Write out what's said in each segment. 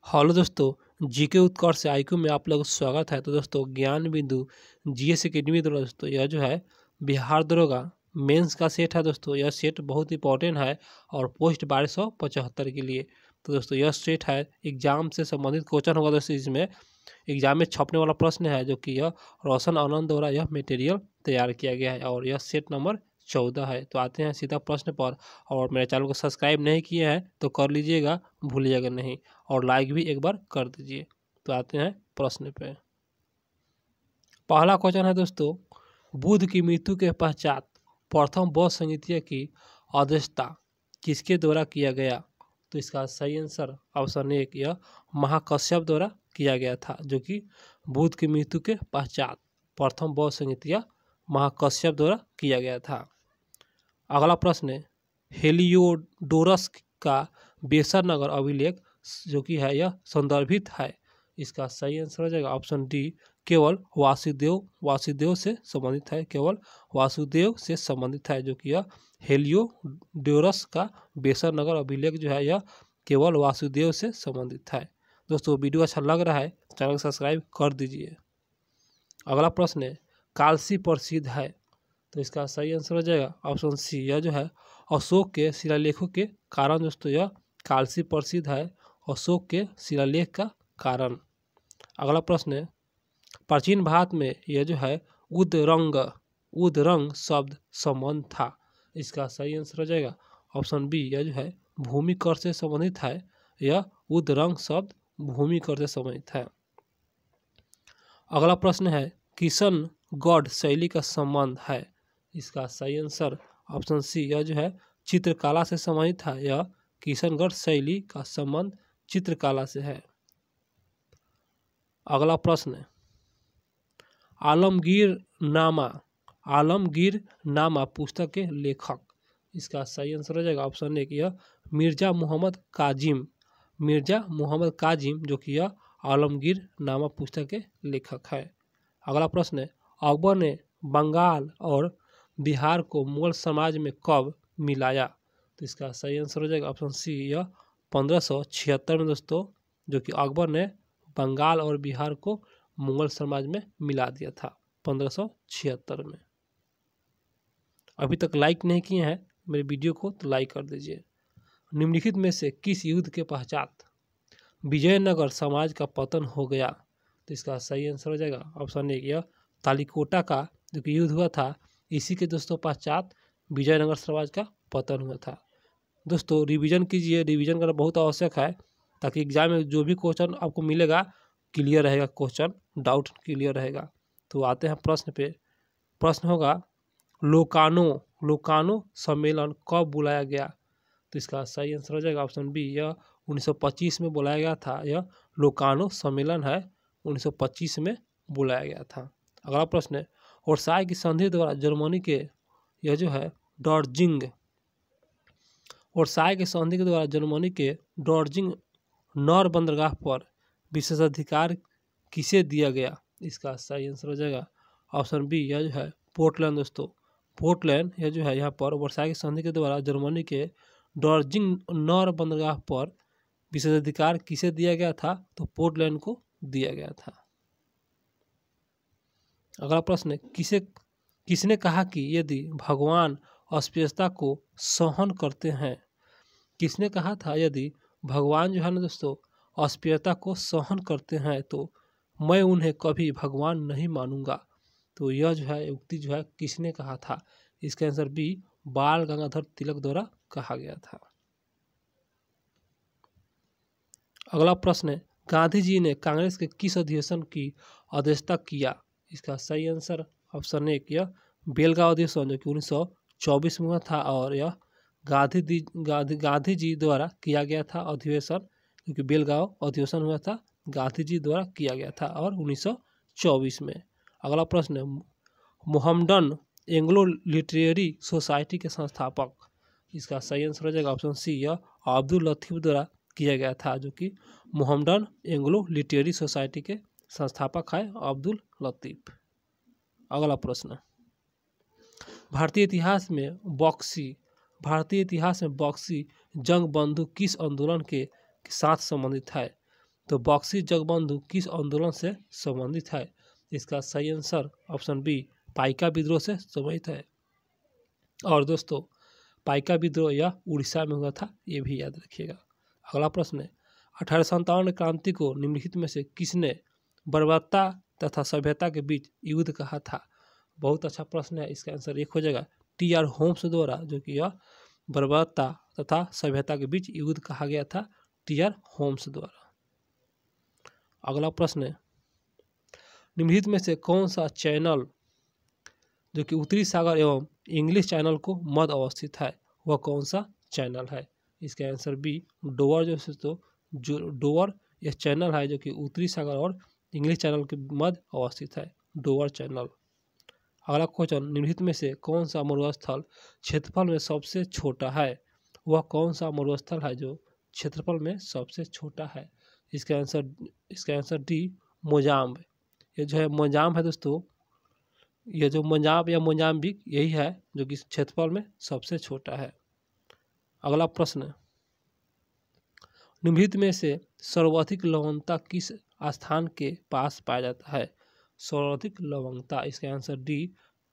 Hello दोस्तों, GK उत्कर्ष से IQ में आप लोगों का स्वागत है। तो दोस्तों, ज्ञान बिंदु जीएस एकेडमी द्वारा दोस्तों यह जो है बिहार दरोगा मेंस का सेट है। दोस्तों यह सेट बहुत इंपॉर्टेंट है और पोस्ट 1275 के लिए। तो दोस्तों यह सेट है, एग्जाम से संबंधित क्वेश्चन होगा। दोस्तों इसमें एग्जाम में छपने वाला प्रश्न है, जो कि यह रोशन आनंद द्वारा यह मटेरियल तैयार किया गया है और यह सेट नंबर 14 है। तो आते हैं सीधा प्रश्न पर। और मेरे चैनल को सब्सक्राइब नहीं किए हैं तो कर लीजिएगा, भूलिएगा नहीं, और लाइक भी एक बार कर दीजिए। तो आते हैं प्रश्न पे। पहला क्वेश्चन है दोस्तों, बुद्ध की मृत्यु के पश्चात प्रथम बौद्ध संहिता की अध्यक्षता किसके द्वारा किया गया? तो इसका सही आंसर ऑप्शन 1 यह महाकश्यप द्वारा किया गया था, जो कि बुद्ध की मृत्यु के पश्चात प्रथम बौद्ध संहिता महाकश्यप द्वारा किया गया था। अगला प्रश्न है, हेलियोडोरस का बेसर नगर अभिलेख जो कि है यह संदर्भित है। इसका सही आंसर हो जाएगा ऑप्शन डी, केवल वासुदेव से संबंधित है, केवल वासुदेव से संबंधित है, जो कि यह हेलियोडोरस का बेसर नगर अभिलेख जो है यह केवल वासुदेव से संबंधित है। दोस्तों वीडियो अच्छा लग रहा है, चैनल को सब्सक्राइब कर दीजिए। अगला प्रश्न है, कालसी प्रसिद्ध है। तो इसका सही आंसर हो जाएगा ऑप्शन सी, यह जो है अशोक के शिलालेखों के कारण दोस्तों यह कालसी प्रसिद्ध है, अशोक के शिलालेख का कारण। अगला प्रश्न है, प्राचीन भारत में यह जो है उदरंग शब्द संबंध था। इसका सही आंसर हो जाएगा ऑप्शन बी, यह जो है भूमि कर से संबंधित है, यह उदरंग शब्द भूमि कर से संबंधित है। अगला प्रश्न है, किशनगढ़ शैली का संबंध है। इसका सही आंसर ऑप्शन सी, यह जो है चित्रकला से संबंधित है, यह किशनगढ़ शैली का संबंध चित्रकला से है। अगला प्रश्न है, आलमगीरनामा पुस्तक के लेखक। इसका सही आंसर हो जाएगा ऑप्शन 1 यह मिर्जा मोहम्मद काजिम, जो कि यह आलमगीरनामा पुस्तक के लेखक है। अगला प्रश्न है, अकबर ने बंगाल और बिहार को मुगल साम्राज्य में कब मिलाया? तो इसका सही आंसर हो जाएगा ऑप्शन सी, यह 1576 में दोस्तों, जो कि अकबर ने बंगाल और बिहार को मुगल साम्राज्य में मिला दिया था 1576 में। अभी तक लाइक नहीं किए हैं मेरे वीडियो को तो लाइक कर दीजिए। निम्नलिखित में से किस युद्ध के पश्चात विजयनगर समाज का पतन हो गया? तो इसका सही आंसर हो जाएगा ऑप्शन 1 यह तालिकोटा का जो कि युद्ध हुआ था, इसी के दोस्तों पश्चात विजयनगर समाज का पतन हुआ था। दोस्तों रिवीजन कीजिए, रिवीजन करना बहुत आवश्यक है, ताकि एग्जाम में जो भी क्वेश्चन आपको मिलेगा क्लियर रहेगा, क्वेश्चन डाउट क्लियर रहेगा। तो आते हैं प्रश्न पे। प्रश्न होगा, लोकानो सम्मेलन कब बुलाया गया? तो इसका सही आंसर हो जाएगा ऑप्शन बी, यह 1925 में बुलाया गया था, यह लोकानो सम्मेलन है 1925 में बुलाया गया था। अगला प्रश्न है, वर्साई की संधि द्वारा जर्मनी के यह जो है वर्साई की संधि के द्वारा जर्मनी के डॉर्जिंग नौर बंदरगाह पर विशेषाधिकार किसे दिया गया? इसका सही आंसर हो जाएगा ऑप्शन बी, यह जो है पोर्टलैंड। दोस्तों पोर्टलैंड यह जो है यहाँ पर वर्साई की संधि के द्वारा जर्मनी के डॉर्जिंग नौर बंदरगाह पर विशेषाधिकार किसे दिया गया था? तो पोर्टलैंड को दिया गया था। अगला प्रश्न है, किसने कहा कि यदि भगवान अस्पृश्यता को सहन करते हैं? किसने कहा था यदि भगवान जो है ना दोस्तों अस्पृश्यता को सहन करते हैं तो मैं उन्हें कभी भगवान नहीं मानूंगा? तो यह जो है उक्ति जो है किसने कहा था? इसका आंसर बी, बाल गंगाधर तिलक द्वारा कहा गया था। अगला प्रश्न है, गांधी जी ने कांग्रेस के किस अधिवेशन की अध्यक्षता किया? इसका सही आंसर ऑप्शन 1 यह बेलगांव अधिवेशन, जो कि 1924 में हुआ था, और यह गांधी जी द्वारा किया गया था अधिवेशन, क्योंकि बेलगांव अधिवेशन हुआ था गांधी जी द्वारा किया गया था और 1924 में। अगला प्रश्न है, मोहम्मडन एंग्लो लिटरेरी सोसाइटी के संस्थापक। इसका सही आंसर हो जाएगा ऑप्शन सी, यह अब्दुल लतीफ द्वारा किया गया था, जो कि मोहम्मडन एंग्लो लिटरेरी सोसाइटी के संस्थापक है अब्दुल लतीफ। अगला प्रश्न, भारतीय इतिहास में बॉक्सी जंग बंधु किस आंदोलन के साथ संबंधित है? तो बक्सी जगबंधु किस आंदोलन से संबंधित है? इसका सही आंसर ऑप्शन बी पाइका विद्रोह से संबंधित है। और दोस्तों पाइका विद्रोह यह उड़ीसा में हुआ था, ये भी याद रखिएगा। अगला प्रश्न है 1857 क्रांति को निम्नलिखित में से किसने बर्बरता तथा सभ्यता के बीच युद्ध कहा था? बहुत अच्छा प्रश्न है। इसका आंसर एक हो जाएगा टी.आर. होम्स द्वारा, जो कि यह बर्बरता तथा सभ्यता के बीच युद्ध कहा गया था टी.आर. होम्स द्वारा। अगला प्रश्न है निम्नलिखित में से कौन सा चैनल जो कि उत्तरी सागर एवं इंग्लिश चैनल को मध्य अवस्थित है, वह कौन सा चैनल है? इसका आंसर बी डोवर जो डोवर यह चैनल है जो कि उत्तरी सागर और इंग्लिश चैनल के मध्य अवस्थित है, डोवर चैनल। अगला क्वेश्चन निम्नलिखित में से कौन सा मरुस्थल क्षेत्रफल में सबसे छोटा है? वह कौन सा मरुस्थल है जो क्षेत्रफल में सबसे छोटा है? इसका आंसर डी मोजाम्ब। ये जो है मोजाम्ब है दोस्तों, ये जो मोजाम्ब या मोजाम्बिक यही है जो कि क्षेत्रफल में सबसे छोटा है। अगला प्रश्न निम्नलिखित में से सर्वाधिक लवणता किस स्थान के पास पाया जाता है? सर्वाधिक लवणता, इसका आंसर डी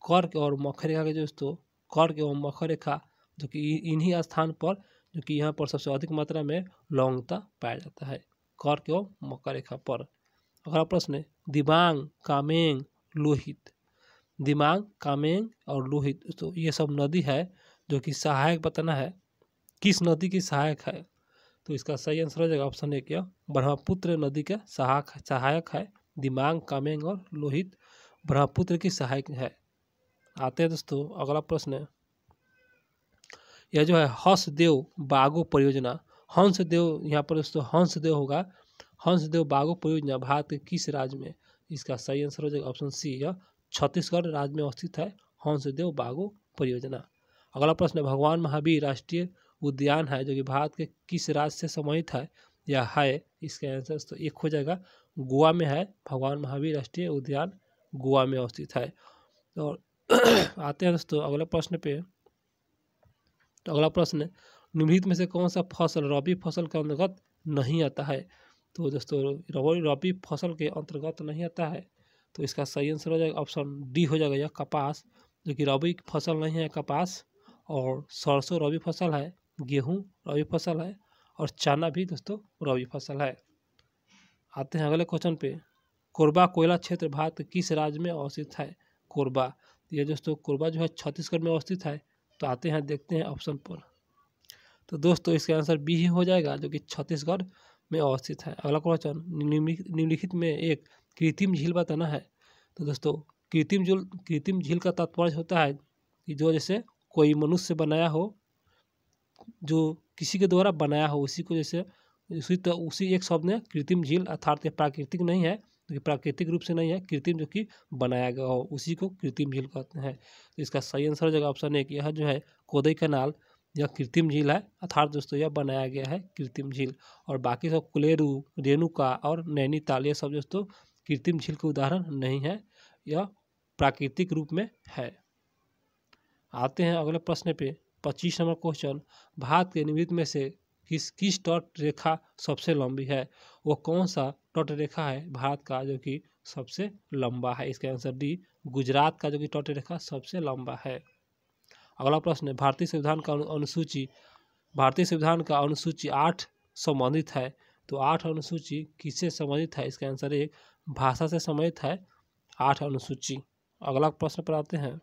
कर्क और मकर रेखा के दोस्तों, कर्क एवं मकर रेखा जो कि इन्हीं स्थान पर जो कि यहाँ पर सबसे अधिक मात्रा में लवणता पाया जाता है, कर्क एवं मकर रेखा पर। अगला प्रश्न है दिबांग, कामेंग, लोहित। दिबांग, कामेंग और लोहित तो ये सब नदी है जो कि सहायक बताना है, किस नदी की सहायक है? तो इसका सही आंसर हो जाएगा ऑप्शन ए क्या ब्रह्मपुत्र नदी के सहायक है। दिबांग, कामेंग और लोहित ब्रह्मपुत्र की सहायक है। आते हैं दोस्तों अगला प्रश्न, यह जो है हंसदेव बागो परियोजना, हंसदेव यहाँ पर दोस्तों हंसदेव होगा, हंसदेव बागो परियोजना भारत के किस राज्य में? इसका सही आंसर हो जाएगा ऑप्शन सी, यह छत्तीसगढ़ राज्य में अवस्थित है हंसदेव बागो परियोजना। अगला प्रश्न भगवान महावीर राष्ट्रीय उद्यान है जो कि भारत के किस राज्य से संबंधित है या है? इसका आंसर तो एक हो जाएगा गोवा में है, भगवान महावीर राष्ट्रीय उद्यान गोवा में अवस्थित है। और आते हैं दोस्तों अगले प्रश्न पे। तो अगला प्रश्न निम्नलिखित में से कौन सा फसल रबी फसल के अंतर्गत नहीं आता है? तो दोस्तों रबी फसल के अंतर्गत नहीं आता है, तो इसका सही आंसर हो जाएगा ऑप्शन डी हो जाएगा यह कपास, जो कि रबी फसल नहीं है कपास। और सरसों रबी फसल है, गेहूं रबी फसल है और चना भी दोस्तों रबी फसल है। आते हैं अगले क्वेश्चन पे, कोरबा कोयला क्षेत्र भारत के किस राज्य में अवस्थित है? कोरबा, ये दोस्तों कोरबा जो है छत्तीसगढ़ में अवस्थित है। तो आते हैं देखते हैं ऑप्शन पर, तो दोस्तों इसका आंसर बी ही हो जाएगा जो कि छत्तीसगढ़ में अवस्थित है। अगला क्वेश्चन निम्नलिखित में एक कृत्रिम झील बताना है। तो दोस्तों कृत्रिम झील का तात्पर्य होता है कि जो जैसे कोई मनुष्य बनाया हो, जो किसी के द्वारा बनाया हो, उसी को जैसे उसी एक शब्द में कृत्रिम झील, अर्थात प्राकृतिक नहीं है, तो प्राकृतिक रूप से नहीं है, कृत्रिम जो कि बनाया गया हो उसी को कृत्रिम झील कहते हैं। तो इसका सही आंसर हो जाएगा ऑप्शन ए, यह जो है कोदई कैनाल यह कृत्रिम झील है, अर्थात दोस्तों यह बनाया गया है कृत्रिम झील। और बाकी सब कुलेरू, रेणुका और नैनीताल ये सब दोस्तों कृत्रिम झील के उदाहरण नहीं है, यह प्राकृतिक रूप में है। आते हैं अगले प्रश्न पे 25 नंबर क्वेश्चन, भारत के निम्नलिखित में से किस तट रेखा सबसे लंबी है? वो कौन सा तट रेखा है भारत का जो कि सबसे लंबा है? इसका आंसर डी गुजरात का जो कि तट रेखा सबसे लंबा है। अगला प्रश्न है भारतीय संविधान का अनुसूची 8 संबंधित है, तो 8 अनुसूची किससे संबंधित है? इसका आंसर एक भाषा से संबंधित है 8 अनुसूची। अगला प्रश्न पर आते हैं।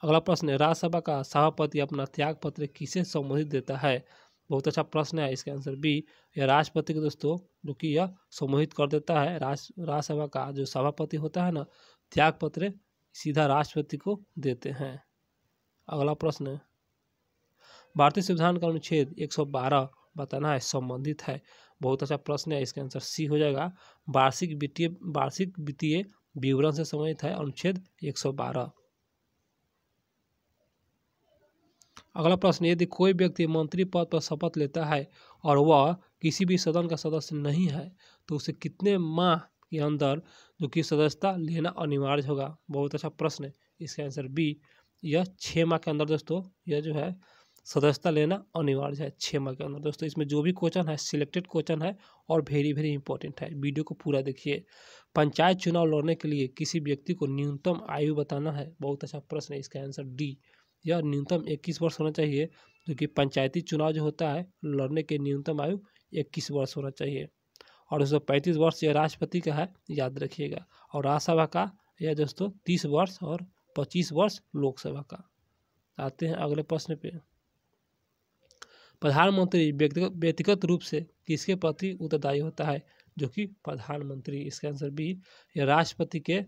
अगला प्रश्न है राज्यसभा का सभापति अपना त्याग पत्र किसे संबोधित देता है? बहुत अच्छा प्रश्न है। इसका आंसर बी, यह राष्ट्रपति के दोस्तों जो कि यह संबोधित कर देता है। राज्यसभा का जो सभापति होता है ना, त्याग पत्र सीधा राष्ट्रपति को देते हैं। अगला प्रश्न है भारतीय संविधान का अनुच्छेद 112 बताना है, संबंधित है। बहुत अच्छा प्रश्न है। इसका आंसर सी हो जाएगा वार्षिक वित्तीय विवरण से संबंधित है अनुच्छेद 112। अगला प्रश्न, यदि कोई व्यक्ति मंत्री पद पर शपथ लेता है और वह किसी भी सदन का सदस्य नहीं है तो उसे कितने माह के अंदर जो कि सदस्यता लेना अनिवार्य होगा? बहुत अच्छा प्रश्न है। इसका आंसर बी, यह 6 माह के अंदर दोस्तों यह जो है सदस्यता लेना अनिवार्य है 6 माह के अंदर। दोस्तों इसमें जो भी क्वेश्चन है सिलेक्टेड क्वेश्चन है और वेरी वेरी इंपॉर्टेंट है, वीडियो को पूरा देखिए। पंचायत चुनाव लड़ने के लिए किसी व्यक्ति को न्यूनतम आयु बताना है, बहुत अच्छा प्रश्न है, इसका आंसर डी, यह न्यूनतम 21 वर्ष होना चाहिए, क्योंकि पंचायती चुनाव जो होता है लड़ने के न्यूनतम आयु 21 वर्ष होना चाहिए। और 235 वर्ष यह राष्ट्रपति का है, याद रखिएगा। और राज्यसभा का यह दोस्तों 30 वर्ष और 25 वर्ष लोकसभा का। आते हैं अगले प्रश्न पे। प्रधानमंत्री व्यक्तिगत रूप से किसके प्रति उत्तरदायी होता है, जो कि प्रधानमंत्री, इसका आंसर बी, यह राष्ट्रपति के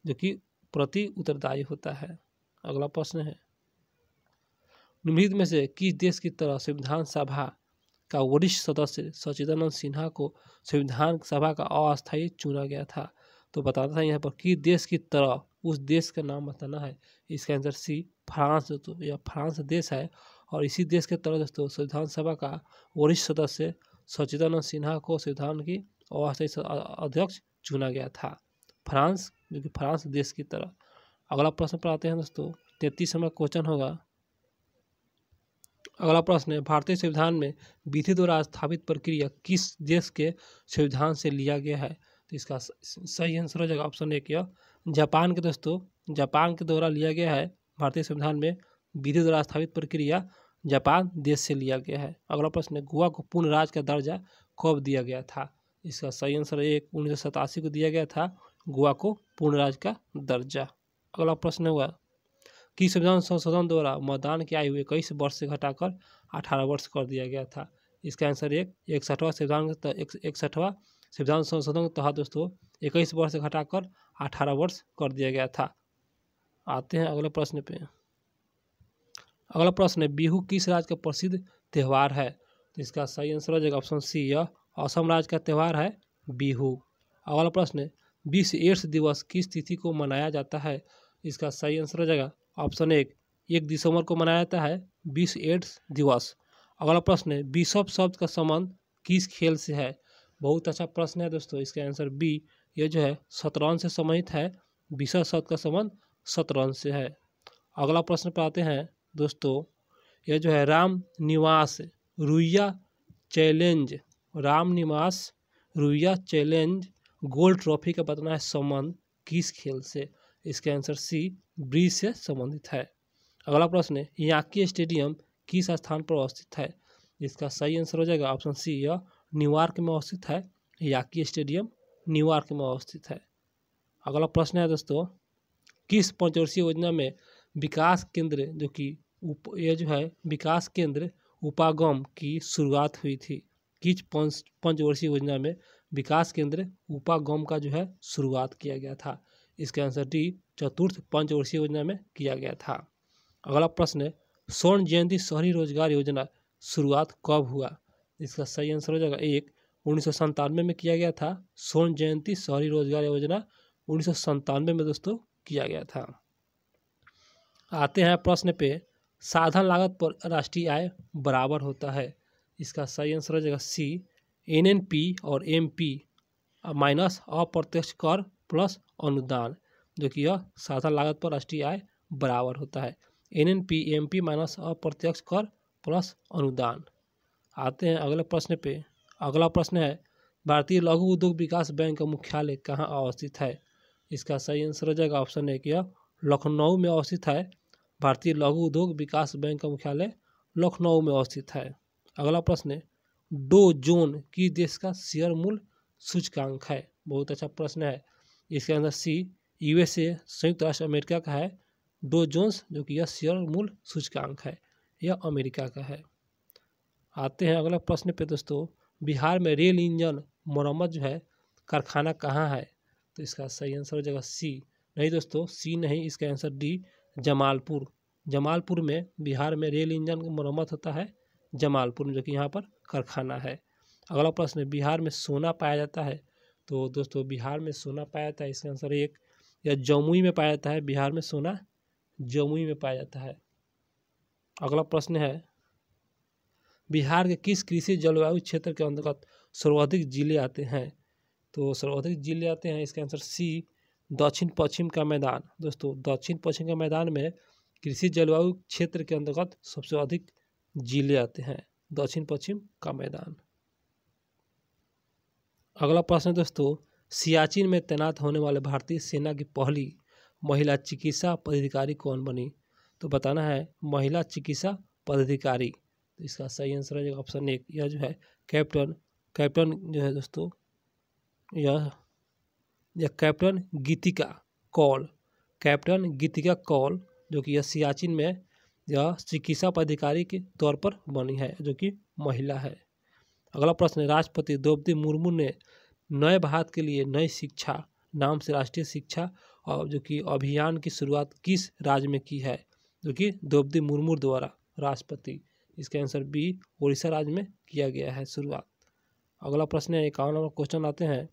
जो कि प्रति उत्तरदायी होता है। अगला प्रश्न है, निम्नलिखित में से किस देश की तरह संविधान सभा का वरिष्ठ सदस्य सच्चिदानंद सिन्हा को संविधान सभा का अस्थायी चुना गया था। तो बताना था यहाँ पर किस देश की तरह, उस देश का नाम बताना है, इसका आंसर सी, फ्रांस। तो यह फ्रांस देश है और इसी देश के तरह दोस्तों संविधान सभा का वरिष्ठ सदस्य सच्चिदानंद सिन्हा को संविधान की अस्थायी अध्यक्ष चुना गया था, फ्रांस, जो कि फ्रांस देश की तरह। अगला प्रश्न पर आते हैं दोस्तों, 33वां क्वेश्चन होगा। अगला प्रश्न है, भारतीय संविधान में विधि द्वारा स्थापित प्रक्रिया किस देश के संविधान से लिया गया है। तो इसका सही आंसर हो जाएगा ऑप्शन ए, यह जापान के दोस्तों, जापान के द्वारा लिया गया है। भारतीय संविधान में विधि द्वारा स्थापित प्रक्रिया जापान देश से लिया गया है। अगला प्रश्न है, गोवा को पूर्ण राज्य का दर्जा कब दिया गया था। इसका सही आंसर 1987 को दिया गया था गोवा को पूर्ण राज्य का दर्जा। अगला प्रश्न हुआ, किस संविधान संशोधन द्वारा मतदान की आयु 21 वर्ष से घटाकर 18 वर्ष कर दिया गया था। इसका आंसर 61वां संविधान संशोधन के तहत दोस्तों 21 वर्ष से घटाकर 18 वर्ष कर दिया गया था। आते हैं अगले प्रश्न पे। अगला प्रश्न है, बिहू किस राज्य का प्रसिद्ध त्यौहार है। तो इसका सही आंसर हो जाएगा ऑप्शन सी, यह असम राज्य का त्यौहार है बिहू। अगला प्रश्न है, विश्व एड्स दिवस किस तिथि को मनाया जाता है। इसका सही आंसर हो जाएगा ऑप्शन 1 दिसंबर को मनाया जाता है विश्व एड्स दिवस। अगला प्रश्न है, बिशप शब्द का संबंध किस खेल से है। बहुत अच्छा प्रश्न है दोस्तों, इसका आंसर बी, ये जो है शतरंज से संबंधित है, बिशप शब्द का संबंध शतरंज से है। अगला प्रश्न पर आते हैं दोस्तों, यह जो है Ram Niwas Ruia challenge gold trophy का बताना है संबंध किस खेल से। इसका आंसर सी, ब्रिज से संबंधित है। अगला प्रश्न है, याकी स्टेडियम किस स्थान पर अवस्थित है। इसका सही आंसर हो जाएगा ऑप्शन सी, यह न्यूयॉर्क में अवस्थित है, याकी स्टेडियम न्यूयॉर्क में अवस्थित है। अगला प्रश्न है दोस्तों, किस पंचवर्षीय योजना में विकास केंद्र जो कि यह जो है विकास केंद्र उपागम की शुरुआत हुई थी। किस पंचवर्षीय योजना में विकास केंद्र उपागम का जो है शुरुआत किया गया था। इसका आंसर डी, चतुर्थ पंचवर्षीय योजना में किया गया था। अगला प्रश्न है, स्वर्ण जयंती शहरी रोजगार योजना शुरुआत कब हुआ। इसका सही आंसर हो जाएगा 1997 में किया गया था। स्वर्ण जयंती शहरी रोजगार योजना 1997 में दोस्तों किया गया था। आते हैं प्रश्न पे, साधन लागत पर राष्ट्रीय आय बराबर होता है। इसका सही आंसर हो जाएगा सी, NNP और MP माइनस अप्रत्यक्ष कर प्लस अनुदान, जो कि यह साधन लागत पर राष्ट्रीय आय बराबर होता है, NNP MP माइनस अप्रत्यक्ष कर प्लस अनुदान। आते हैं अगले प्रश्न पे। अगला प्रश्न है, भारतीय लघु उद्योग विकास बैंक का मुख्यालय कहाँ अवस्थित है। इसका सही आंसर हो जाएगा ऑप्शन ए, कि यह लखनऊ में अवस्थित है। भारतीय लघु उद्योग विकास बैंक का मुख्यालय लखनऊ में अवस्थित है। अगला प्रश्न है, डो जोन किस देश का शेयर मूल्य सूचकांक है। बहुत अच्छा प्रश्न है, इसके अंदर सी, USA संयुक्त राष्ट्र अमेरिका का है डो जोन्स, जो कि यह शेयर मूल्य सूचकांक है, यह अमेरिका का है। आते हैं अगला प्रश्न पे दोस्तों, बिहार में रेल इंजन मरम्मत जो है कारखाना कहाँ है। तो इसका सही आंसर हो जाएगा सी, नहीं दोस्तों सी नहीं, इसका आंसर डी, जमालपुर में बिहार में रेल इंजन की मरम्मत होता है जमालपुर में, जो कि यहाँ पर कारखाना है। अगला प्रश्न है, बिहार में सोना पाया जाता है। तो दोस्तों बिहार में सोना पाया जाता है, इसका आंसर 1 या जमुई में पाया जाता है। बिहार में सोना जमुई में पाया जाता है। अगला प्रश्न है, बिहार के किस कृषि जलवायु क्षेत्र के अंतर्गत सर्वाधिक जिले आते हैं। तो सर्वाधिक जिले आते हैं, इसका आंसर सी, दक्षिण पश्चिम का मैदान। दोस्तों दक्षिण पश्चिम का मैदान में कृषि जलवायु क्षेत्र के अंतर्गत सबसे अधिक जिले आते हैं, दक्षिण पश्चिम का मैदान। अगला प्रश्न दोस्तों, सियाचिन में तैनात होने वाले भारतीय सेना की पहली महिला चिकित्सा पदाधिकारी कौन बनी? तो बताना है महिला चिकित्सा पदाधिकारी। तो इसका सही आंसर है ऑप्शन 1, यह जो है कैप्टन जो है दोस्तों, यह कैप्टन गीतिका कौल जो कि यह सियाचिन में यह चिकित्सा पदाधिकारी के तौर पर बनी है, जो कि महिला है। अगला प्रश्न है, राष्ट्रपति द्रौपदी मुर्मू ने नए भारत के लिए नई शिक्षा नाम से राष्ट्रीय शिक्षा और जो कि अभियान की शुरुआत किस राज्य में की है? जो कि द्रौपदी मुर्मू द्वारा राष्ट्रपति। इसका आंसर बी, उड़ीसा राज्य में किया गया है शुरुआत। अगला प्रश्न है 51 नंबर क्वेश्चन आते हैं,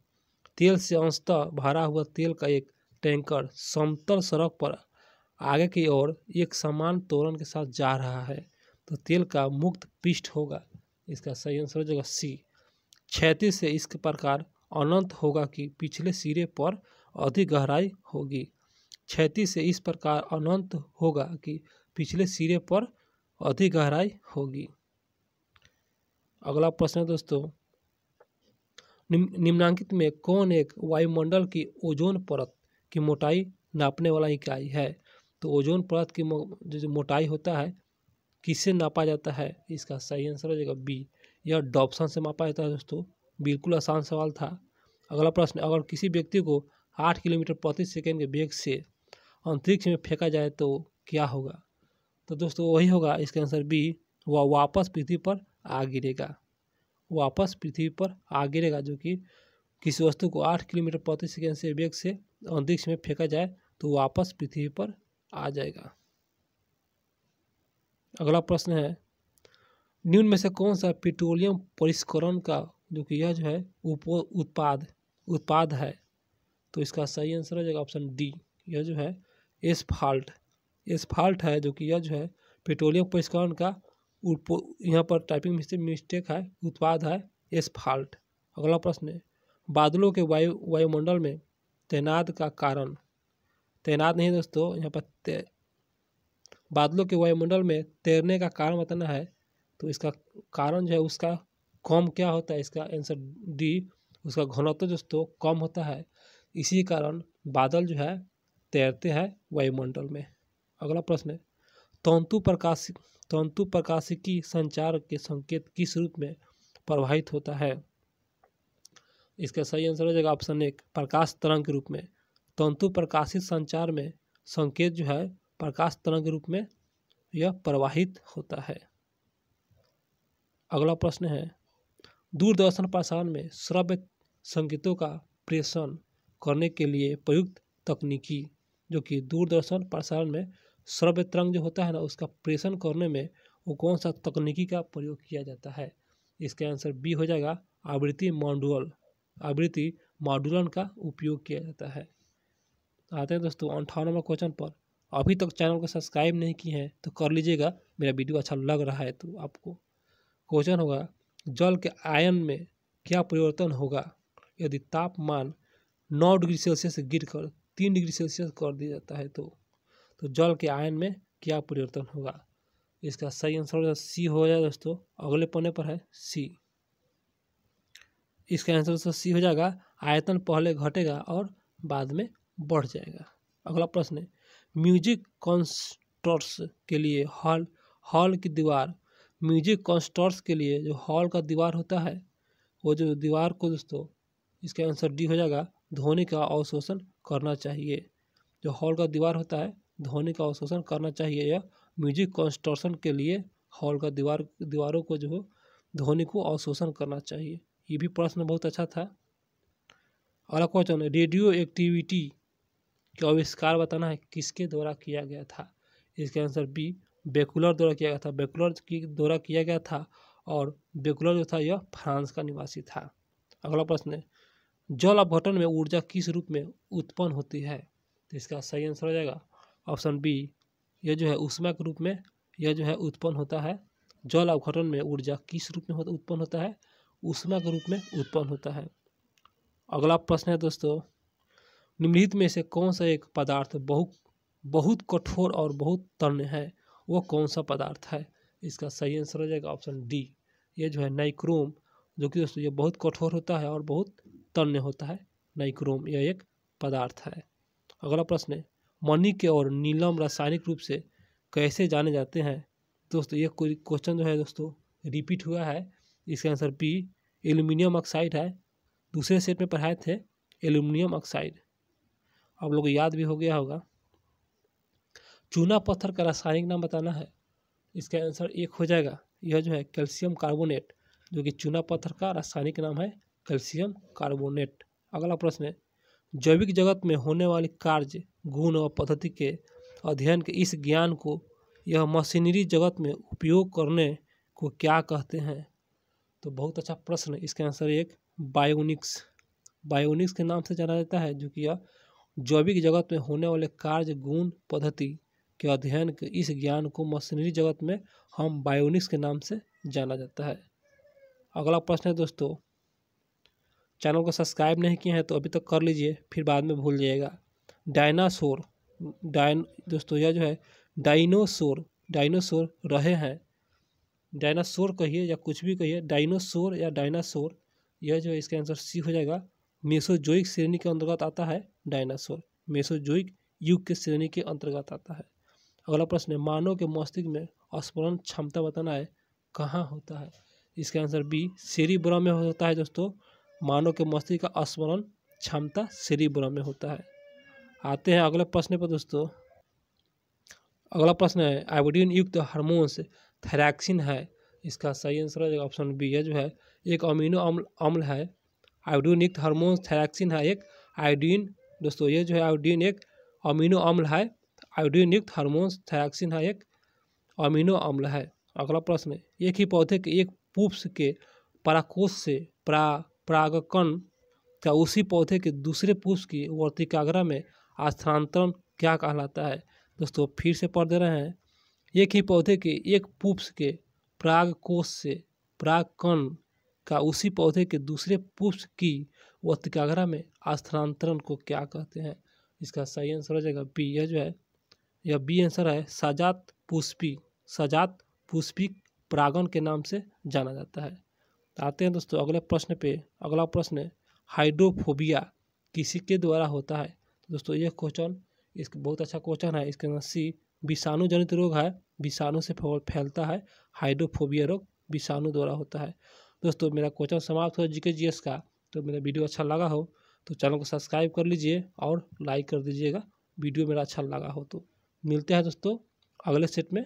तेल से अंशतः भरा हुआ तेल का एक टैंकर समतल सड़क पर आगे की ओर एक समान त्वरण के साथ जा रहा है, तो तेल का मुक्त पृष्ठ होगा। इसका सही आंसर हो जाएगा सी। क्षैतिज से इस प्रकार अनंत होगा कि पिछले सिरे पर अधिक गहराई होगी। क्षैतिज से इस प्रकार अनंत होगा कि पिछले सिरे पर अधिक गहराई होगी। अगला प्रश्न है दोस्तों, निम्नांकित में कौन एक वायुमंडल की ओजोन परत की मोटाई नापने वाला इकाई है? तो ओजोन परत की जो मोटाई होता है किससे नापा जाता है? इसका सही आंसर हो जाएगा बी, यह डॉप्सन से मापा जाता है दोस्तों। बिल्कुल आसान सवाल था। अगला प्रश्न, अगर किसी व्यक्ति को 8 किलोमीटर प्रति सेकंड के वेग से अंतरिक्ष में फेंका जाए तो क्या होगा? तो दोस्तों वही होगा, इसका आंसर बी, वह वापस पृथ्वी पर आ गिरेगा। वापस पृथ्वी पर आ गिरेगा, जो कि किसी वस्तु को 8 किलोमीटर प्रति सेकंड से वेग से अंतरिक्ष में फेंका जाए तो वापस पृथ्वी पर आ जाएगा। अगला प्रश्न है, निम्न में से कौन सा पेट्रोलियम परिष्करण का जो कि यह जो है उत्पाद है? तो इसका सही आंसर हो जाएगा ऑप्शन डी, यह जो है एस्फाल्ट है, जो कि यह जो है पेट्रोलियम परिष्करण का यहाँ पर टाइपिंग मिस्टेक है, उत्पाद है एस्फाल्ट। अगला प्रश्न है, बादलों के वायुमंडल में तैनात का कारण, तैनात नहीं दोस्तों, यहाँ पर बादलों के वायुमंडल में तैरने का कारण बताना है। तो इसका कारण जो है उसका कम क्या होता है? इसका आंसर डी, उसका घनत्व दोस्तों कम होता है, इसी कारण बादल जो है तैरते हैं वायुमंडल में। अगला प्रश्न है, तंतु प्रकाशिकी संचार के संकेत किस रूप में प्रवाहित होता है? इसका सही आंसर हो जाएगा ऑप्शन 1, प्रकाश तरंग के रूप में। तंतु प्रकाशित संचार में संकेत जो है प्रकाश तरंग के रूप में यह प्रवाहित होता है। अगला प्रश्न है, दूरदर्शन प्रसारण में श्रव्य संकेतों का प्रेषण करने के लिए प्रयुक्त तकनीकी, जो कि दूरदर्शन प्रसारण में श्रव्य तरंग जो होता है ना, उसका प्रेषण करने में वो कौन सा तकनीकी का प्रयोग किया जाता है? इसका आंसर बी हो जाएगा, आवृत्ति मॉड्यूलन का उपयोग किया जाता है। आते हैं दोस्तों 58 नंबर क्वेश्चन पर। अभी तक चैनल को सब्सक्राइब नहीं किए हैं तो कर लीजिएगा, मेरा वीडियो अच्छा लग रहा है तो आपको। क्वेश्चन होगा, जल के आयन में क्या परिवर्तन होगा यदि तापमान 9 डिग्री सेल्सियस से गिरकर 3 डिग्री सेल्सियस कर दिया जाता है? तो जल के आयन में क्या परिवर्तन होगा? इसका सही आंसर सी हो जाएगा दोस्तों, अगले पन्ने पर है सी। इसका आंसर सी हो जाएगा, आयतन पहले घटेगा और बाद में बढ़ जाएगा। अगला प्रश्न है, म्यूजिक कॉन्सर्ट्स के लिए हॉल की दीवार, म्यूजिक कॉन्सर्ट्स के लिए जो हॉल का दीवार होता है, वो जो दीवार को दोस्तों, इसका आंसर डी हो जाएगा, ध्वनि का अवशोषण करना चाहिए। जो हॉल का दीवार होता है ध्वनि का अवशोषण करना चाहिए, या म्यूजिक कॉन्सर्ट्स के लिए हॉल का दीवारों को जो ध्वनि को अवशोषण करना चाहिए। ये भी प्रश्न बहुत अच्छा था। अगला क्वेश्चन, रेडियो एक्टिविटी का आविष्कार बताना है किसके द्वारा किया गया था? इसका आंसर बी, बेकुलर द्वारा किया गया था। बेकुलर की द्वारा किया गया था, और बेकुलर जो था यह फ्रांस का निवासी था। अगला प्रश्न है, जल अपघटन में ऊर्जा किस रूप में उत्पन्न होती है? तो इसका सही आंसर हो जाएगा ऑप्शन बी, यह जो है ऊष्मा के रूप में यह जो है उत्पन्न होता है। जल अपघटन में ऊर्जा किस रूप में उत्पन्न होता है? ऊष्मा के रूप में उत्पन्न होता है। अगला प्रश्न है दोस्तों, निम्नलिखित में से कौन सा एक पदार्थ बहुत कठोर और बहुत तन्य है? वो कौन सा पदार्थ है? इसका सही आंसर हो जाएगा ऑप्शन डी। ये जो है नाइक्रोम, जो कि दोस्तों ये बहुत कठोर होता है और बहुत तन्य होता है। नाइक्रोम यह एक पदार्थ है। अगला प्रश्न है, मणिक और नीलम रासायनिक रूप से कैसे जाने जाते हैं। दोस्तों ये कोई क्वेश्चन जो है दोस्तों रिपीट हुआ है। इसका आंसर बी एल्यूमिनियम ऑक्साइड है। दूसरे सेट में पढ़ाए थे एल्यूमिनियम ऑक्साइड, आप लोग को याद भी हो गया होगा। चूना पत्थर का रासायनिक नाम बताना है। इसका आंसर एक हो जाएगा, यह जो है कैल्शियम कार्बोनेट, जो कि चूना पत्थर का रासायनिक नाम है कैल्शियम कार्बोनेट। अगला प्रश्न है, जैविक जगत में होने वाली कार्य, गुण और पद्धति के अध्ययन के इस ज्ञान को यह मशीनरी जगत में उपयोग करने को क्या कहते हैं। तो बहुत अच्छा प्रश्न है। इसका आंसर एक बायोनिक्स, बायोनिक्स के नाम से जाना जाता है, जो कि यह जैविक जगत में होने वाले कार्य, गुण, पद्धति के अध्ययन के इस ज्ञान को मशीनरी जगत में हम बायोनिक्स के नाम से जाना जाता है। अगला प्रश्न है दोस्तों, चैनल को सब्सक्राइब नहीं किए हैं तो अभी तक कर लीजिए, फिर बाद में भूल जाइएगा। डायनासोर, दोस्तों यह जो है डायनासोर, डायनासोर रहे हैं, डायनासोर कहिए या कुछ भी कहिए, डायनासोर या डायनासोर, यह जो है इसका आंसर सी हो जाएगा। मेसोजोइक श्रेणी के अंतर्गत आता है डायनासोर, मेसोजोइक युग के श्रेणी के अंतर्गत आता है। अगला प्रश्न है, मानव के मस्तिष्क में स्मरण क्षमता बताना है, कहाँ होता है। इसका आंसर बी सेरिब्रम में होता है। दोस्तों मानव के मस्तिष्क का स्मरण क्षमता सेरिब्रम में होता है। आते हैं अगले प्रश्न पर दोस्तों। अगला प्रश्न है, आयोडीन युक्त हार्मोन्स थायरॉक्सिन है। इसका सही आंसर है ऑप्शन बी, है जो है एक अमीनो अम्ल है। आयोडीन युक्त हार्मोन्स थायरॉक्सिन है एक आयोडीन, दोस्तों ये जो है आयोडीन एक अमीनो अम्ल है। आयोडीन युक्त हार्मोन्स थायरॉक्सिन है एक अमीनो अम्ल है। अगला प्रश्न है, एक ही पौधे के एक पुष्प के परागकोश से परागकण का उसी पौधे के दूसरे पुष्प की वर्तिकाग्र में स्थानांतरण क्या कहलाता है। दोस्तों फिर से पढ़ दे रहे हैं, एक ही पौधे के एक पुष्प के परागकोश से परागकण का उसी पौधे के दूसरे पुष्प की वर्तिकाग्र में स्थानांतरण को क्या कहते हैं। इसका सही आंसर हो जाएगा बी, यह जो है यह बी आंसर है सजात पुष्पी, सजात पुष्पी परागण के नाम से जाना जाता है। आते हैं दोस्तों अगले प्रश्न पे। अगला प्रश्न है, हाइड्रोफोबिया किसी के द्वारा होता है। दोस्तों यह क्वेश्चन इसका बहुत अच्छा क्वेश्चन है। इसके अंदर सी विषाणु जनित रोग है, विषाणु से फैलता है। हाइड्रोफोबिया रोग विषाणु द्वारा होता है। दोस्तों मेरा क्वेश्चन समाप्त हुआ जीके जीएस का। तो मेरा वीडियो अच्छा लगा हो तो चैनल को सब्सक्राइब कर लीजिए और लाइक कर दीजिएगा, वीडियो मेरा अच्छा लगा हो तो। मिलते हैं दोस्तों अगले सेट में।